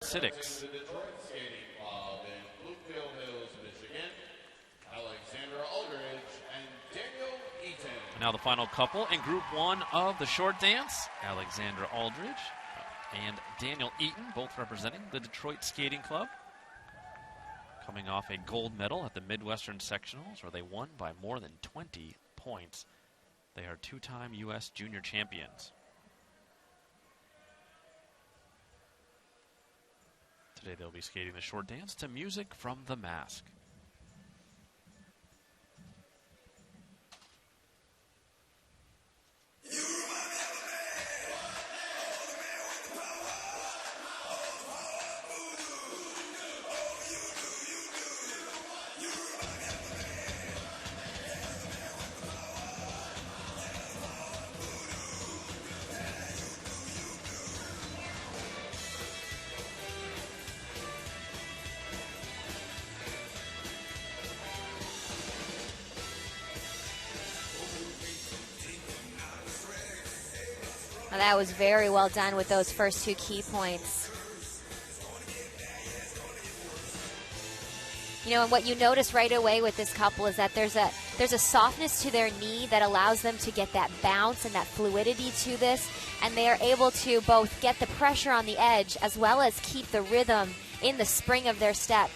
Civics. The Detroit Skating Club in Bluefield Hills, Michigan, Alexandra Aldridge and Daniel Eaton. Now the final couple in Group 1 of the short dance, Alexandra Aldridge and Daniel Eaton, both representing the Detroit Skating Club, coming off a gold medal at the Midwestern Sectionals, where they won by more than 20 points. They are two-time U.S. junior champions. Today they'll be skating the short dance to music from The Mask. Well, that was very well done with those first two key points. You know, and what you notice right away with this couple is that there's a softness to their knee that allows them to get that bounce and that fluidity to this, and they are able to both get the pressure on the edge as well as keep the rhythm in the spring of their step.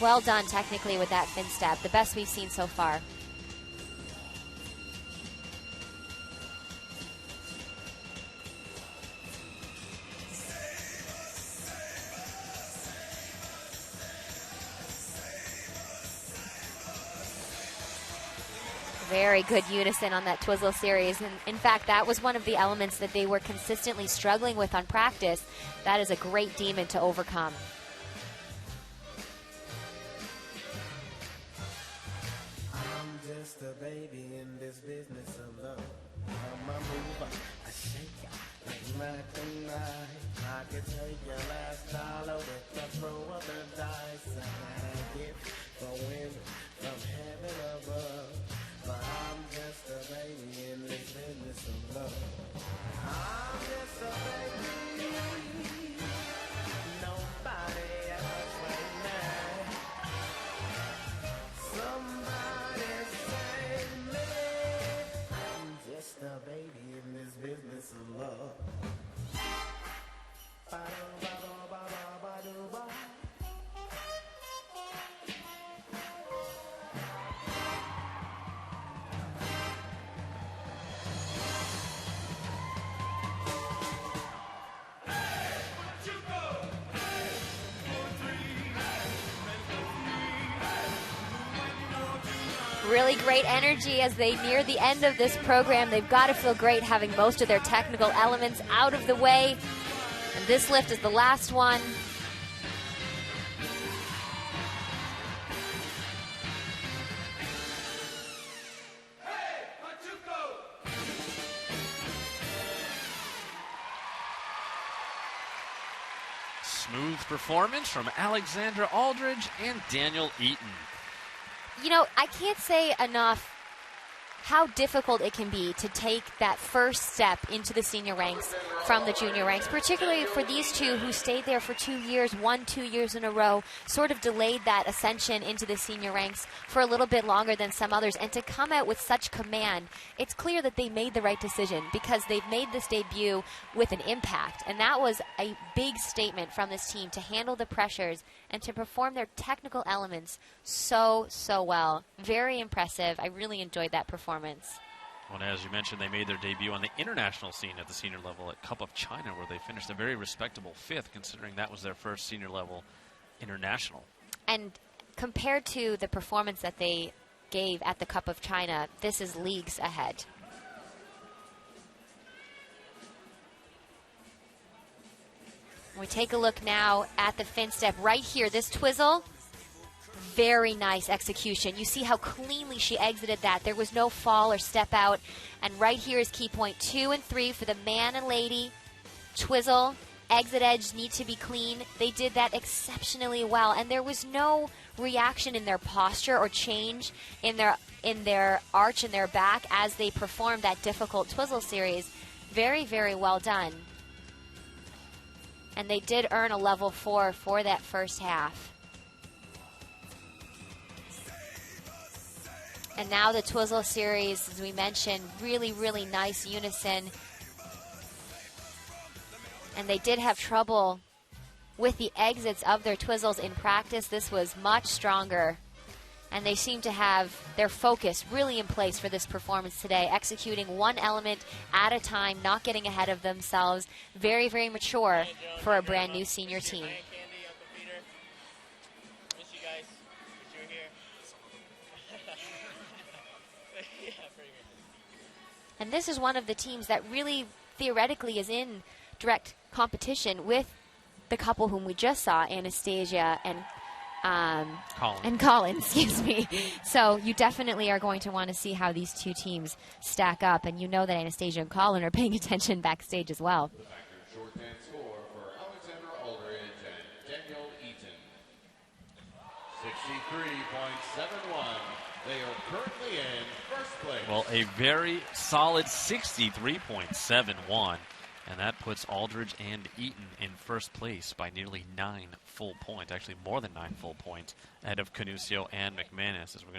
Well done technically with that fin step, the best we've seen so far. Very good unison on that Twizzle series. And in fact, that was one of the elements that they were consistently struggling with on practice. That is a great demon to overcome. I'm just a baby in this business of love. I'm a mover, a shaker, like nothing I could take your last dollar with the throw of the dice. I had a gift for women from heaven above. But I'm just a baby in this business of love. I'm just a baby. Nobody ever trained me. Somebody save me. I'm just a baby in this business of love. Ba-do-ba-do-ba-ba-ba-do-ba. Really great energy as they near the end of this program. They've got to feel great having most of their technical elements out of the way. And this lift is the last one. Smooth performance from Alexandra Aldridge and Daniel Eaton. You know, I can't say enough how difficult it can be to take that first step into the senior ranks from the junior ranks, particularly for these two who stayed there for 2 years, won 2 years in a row, sort of delayed that ascension into the senior ranks for a little bit longer than some others. And to come out with such command, it's clear that they made the right decision because they've made this debut with an impact. And that was a big statement from this team to handle the pressures and to perform their technical elements so well. Very impressive. I really enjoyed that performance. Well, as you mentioned, they made their debut on the international scene at the senior level at Cup of China, where they finished a very respectable 5th, considering that was their first senior level international. And compared to the performance that they gave at the Cup of China, this is leagues ahead. We take a look now at the fin step right here. This twizzle, very nice execution. You see how cleanly she exited that. There was no fall or step out. And right here is key point 2 and 3 for the man and lady. Twizzle, exit edge need to be clean. They did that exceptionally well. And there was no reaction in their posture or change in their arch in their back as they performed that difficult twizzle series. Very, very well done. And they did earn a level 4 for that first half. And now the Twizzle series, as we mentioned, really, really nice unison. And they did have trouble with the exits of their Twizzles in practice. This was much stronger. And they seem to have their focus really in place for this performance today, executing one element at a time, not getting ahead of themselves. Very, very mature for a brand new senior team. And this is one of the teams that really theoretically is in direct competition with the couple whom we just saw, Anastasia and Colin, excuse me. So you definitely are going to want to see how these two teams stack up, and you know that Anastasia and Colin are paying attention backstage as well. The factor short dance score for Alexandra Aldridge and Daniel Eaton. 63.71. They are currently in first place. Well, a very solid 63.71. And that puts Aldridge and Eaton in first place by nearly 9 full points. Actually, more than 9 full points ahead of Canusio and McManus, as we're going to